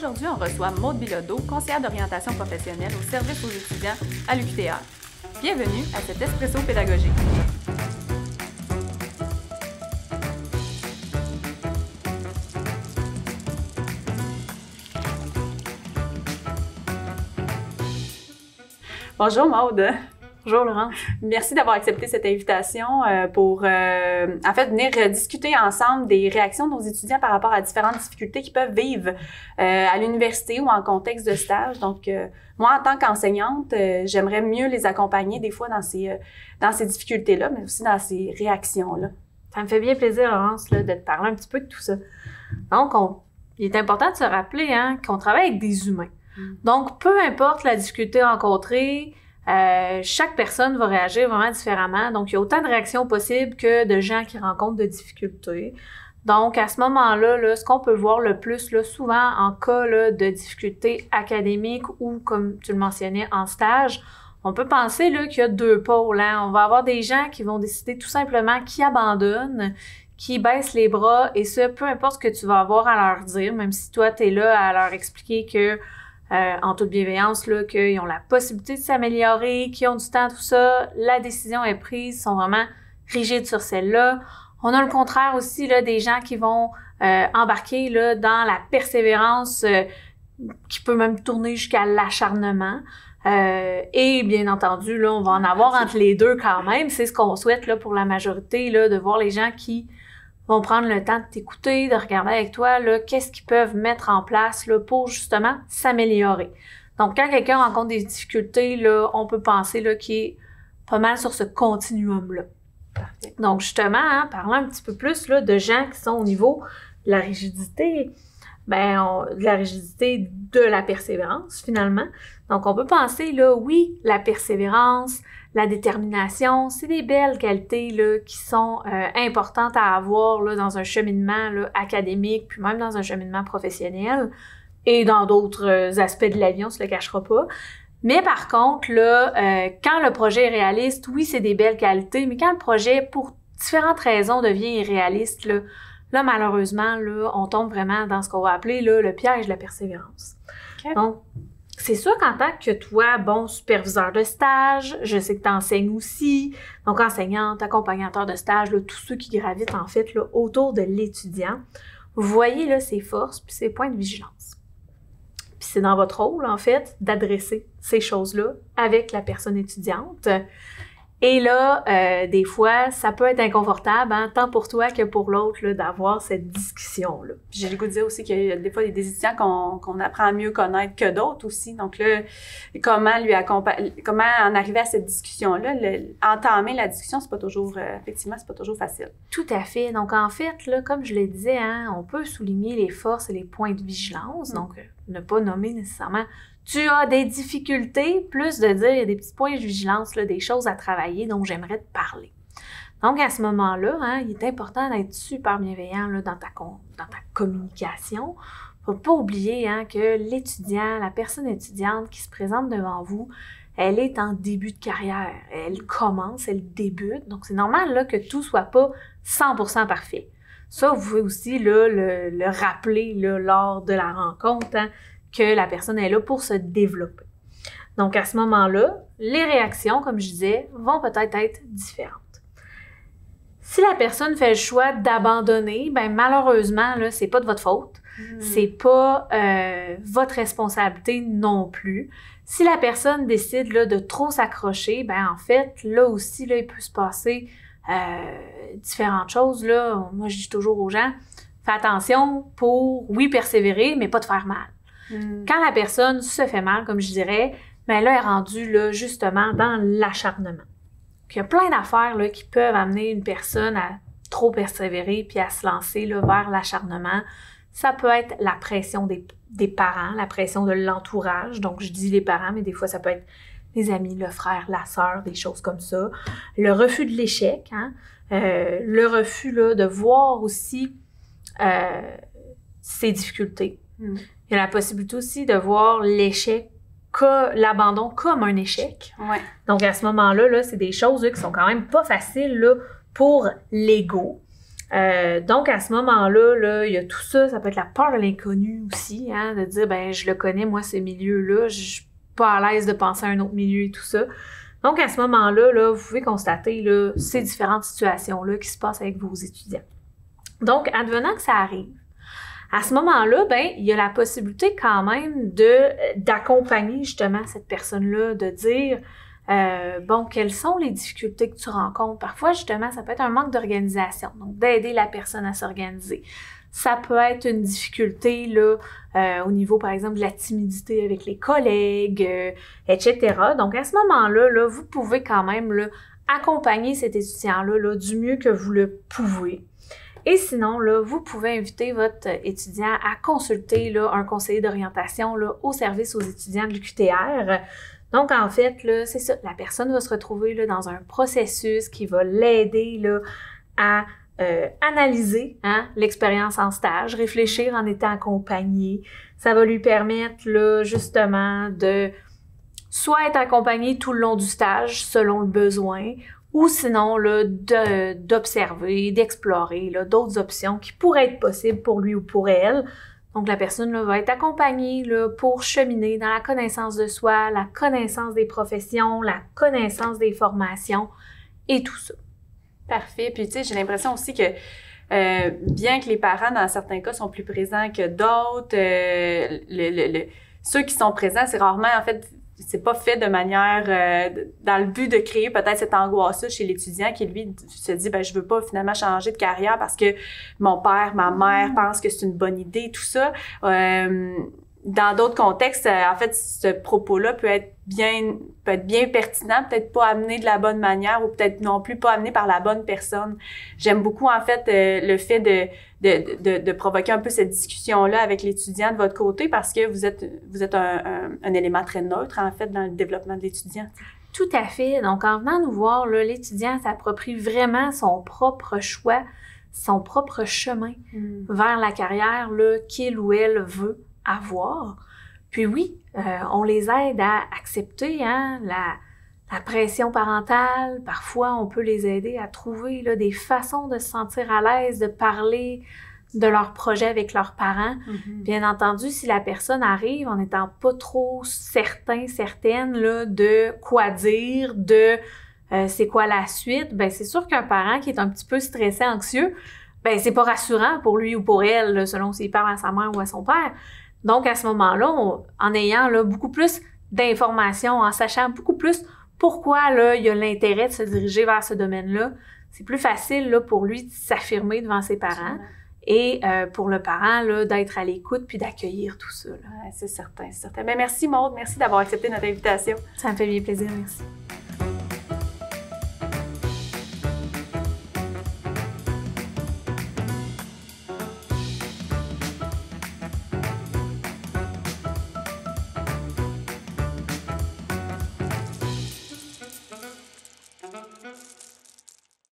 Aujourd'hui, on reçoit Maude Bilodeau, conseillère d'orientation professionnelle au service aux étudiants à l'UQTR. Bienvenue à cet Espresso pédagogique. Bonjour Maude. Bonjour Laurent. Merci d'avoir accepté cette invitation pour venir discuter ensemble des réactions de nos étudiants par rapport à différentes difficultés qu'ils peuvent vivre à l'université ou en contexte de stage. Donc, moi, en tant qu'enseignante, j'aimerais mieux les accompagner des fois dans ces difficultés-là, mais aussi dans ces réactions-là. Ça me fait bien plaisir, Laurence, de te parler un petit peu de tout ça. Donc, il est important de se rappeler qu'on travaille avec des humains. Donc, peu importe la difficulté rencontrée, chaque personne va réagir vraiment différemment. Donc, il y a autant de réactions possibles que de gens qui rencontrent de difficultés. Donc, à ce moment-là, ce qu'on peut voir le plus, souvent en cas de difficultés académiques ou, comme tu le mentionnais, en stage, on peut penser qu'il y a deux pôles. On va avoir des gens qui vont décider tout simplement qui abandonnent, qui baissent les bras, et ça, peu importe ce que tu vas avoir à leur dire, même si toi, tu es là à leur expliquer que en toute bienveillance, qu'ils ont la possibilité de s'améliorer, qu'ils ont du temps, tout ça, la décision est prise, sont vraiment rigides sur celle-là. On a le contraire aussi des gens qui vont embarquer dans la persévérance qui peut même tourner jusqu'à l'acharnement. Et bien entendu, on va en avoir entre les deux quand même. C'est ce qu'on souhaite pour la majorité, de voir les gens qui vont prendre le temps de t'écouter, de regarder avec toi, qu'est-ce qu'ils peuvent mettre en place pour justement s'améliorer. Donc, quand quelqu'un rencontre des difficultés, on peut penser qu'il est pas mal sur ce continuum-là. Parfait. Donc, justement, parlons un petit peu plus de gens qui sont au niveau de la rigidité, de la rigidité de la persévérance, finalement. Donc, on peut penser, oui, la persévérance, la détermination, c'est des belles qualités qui sont importantes à avoir dans un cheminement académique, puis même dans un cheminement professionnel et dans d'autres aspects de la vie, on se le cachera pas. Mais par contre, quand le projet est réaliste, oui, c'est des belles qualités, mais quand le projet, pour différentes raisons, devient irréaliste, là, malheureusement, on tombe vraiment dans ce qu'on va appeler le piège de la persévérance. Okay. Donc, c'est sûr qu'en tant que toi, superviseur de stage, je sais que tu enseignes aussi, donc enseignante, accompagnateur de stage, tous ceux qui gravitent en fait autour de l'étudiant, vous voyez ses forces puis ses points de vigilance. Puis c'est dans votre rôle, en fait, d'adresser ces choses-là avec la personne étudiante. Et là, des fois, ça peut être inconfortable, tant pour toi que pour l'autre, d'avoir cette discussion-là. J'ai le goût de dire aussi qu'il y a des fois des étudiants qu'on apprend à mieux connaître que d'autres aussi. Donc là, comment en arriver à cette discussion-là, entamer la discussion, c'est pas toujours, effectivement, c'est pas toujours facile. Tout à fait. Donc en fait, comme je le disais, on peut souligner les forces et les points de vigilance. Donc, ne pas nommer nécessairement tu as des difficultés, plus de dire il y a des petits points de vigilance, des choses à travailler dont j'aimerais te parler. Donc, à ce moment-là, il est important d'être super bienveillant dans ta communication. Il ne faut pas oublier que l'étudiant, la personne étudiante qui se présente devant vous, elle est en début de carrière. Elle commence, elle débute. Donc, c'est normal que tout ne soit pas 100% parfait. Ça, vous pouvez aussi le rappeler lors de la rencontre, que la personne est là pour se développer. Donc, à ce moment-là, les réactions, comme je disais, vont peut-être être différentes. Si la personne fait le choix d'abandonner, malheureusement, c'est pas de votre faute. C'est pas votre responsabilité non plus. Si la personne décide de trop s'accrocher, en fait, là aussi, il peut se passer différentes choses. Moi, je dis toujours aux gens, fais attention pour, oui, persévérer, mais pas te faire mal. Quand la personne se fait mal, comme je dirais, là, elle est rendue justement dans l'acharnement. Il y a plein d'affaires qui peuvent amener une personne à trop persévérer puis à se lancer vers l'acharnement. Ça peut être la pression des parents, la pression de l'entourage. Donc, je dis les parents, mais des fois, ça peut être les amis, le frère, la sœur, des choses comme ça. Le refus de l'échec, le refus de voir aussi ses difficultés. Il y a la possibilité aussi de voir l'échec, l'abandon comme un échec. Ouais. Donc, à ce moment-là, c'est des choses qui sont quand même pas faciles pour l'ego. Donc, à ce moment-là, là, il y a tout ça. Ça peut être la peur de l'inconnu aussi, hein, de dire, ben je le connais, moi, ce milieu-là, je suis pas à l'aise de penser à un autre milieu et tout ça. Donc, à ce moment-là, là, vous pouvez constater là, ces différentes situations-là qui se passent avec vos étudiants. Donc, advenant que ça arrive, à ce moment-là, ben, il y a la possibilité quand même d'accompagner justement cette personne-là, de dire bon, quelles sont les difficultés que tu rencontres? Parfois, justement, ça peut être un manque d'organisation, donc d'aider la personne à s'organiser. Ça peut être une difficulté là, au niveau, par exemple, de la timidité avec les collègues, etc. Donc, à ce moment-là, là, vous pouvez quand même là, accompagner cet étudiant-là là, du mieux que vous le pouvez. Et sinon, là, vous pouvez inviter votre étudiant à consulter là, un conseiller d'orientation là, au service aux étudiants de l'UQTR. Donc, en fait, là, c'est ça, la personne va se retrouver là, dans un processus qui va l'aider là, à analyser hein, l'expérience en stage, réfléchir en étant accompagné. Ça va lui permettre là, justement de soit être accompagné tout le long du stage selon le besoin, ou sinon là, d'observer, d'explorer là, d'autres options qui pourraient être possibles pour lui ou pour elle. Donc, la personne là, va être accompagnée là, pour cheminer dans la connaissance de soi, la connaissance des professions, la connaissance des formations et tout ça. Parfait. Puis, tu sais, j'ai l'impression aussi que bien que les parents, dans certains cas, sont plus présents que d'autres, ceux qui sont présents, c'est rarement, en fait, c'est pas fait de manière dans le but de créer peut-être cette angoisse-là chez l'étudiant qui, lui, se dit, ben je veux pas finalement changer de carrière parce que mon père, ma mère pensent que c'est une bonne idée, tout ça. Dans d'autres contextes, en fait, ce propos-là peut être bien pertinent, peut-être pas amené de la bonne manière ou peut-être non plus pas amené par la bonne personne. J'aime beaucoup, en fait, le fait de provoquer un peu cette discussion-là avec l'étudiant de votre côté parce que vous êtes un élément très neutre, en fait, dans le développement de l'étudiant. Tout à fait. Donc, en venant nous voir, là, l'étudiant s'approprie vraiment son propre choix, son propre chemin vers la carrière là, qu'il ou elle veut avoir. Puis oui, on les aide à accepter hein, la pression parentale. Parfois, on peut les aider à trouver là, des façons de se sentir à l'aise, de parler de leur projet avec leurs parents. Bien entendu, si la personne arrive en n'étant pas trop certaine là, de quoi dire, de c'est quoi la suite, ben c'est sûr qu'un parent qui est un petit peu stressé, anxieux, ben c'est pas rassurant pour lui ou pour elle, là, selon s'il parle à sa mère ou à son père. Donc, à ce moment-là, en ayant là, beaucoup plus d'informations, en sachant beaucoup plus pourquoi là, il y a l'intérêt de se diriger vers ce domaine-là, c'est plus facile là, pour lui de s'affirmer devant ses parents et pour le parent là, d'être à l'écoute puis d'accueillir tout ça. Là. Ouais, c'est certain, c'est certain. Mais merci Maude, merci d'avoir accepté notre invitation. Ça me fait bien plaisir, merci.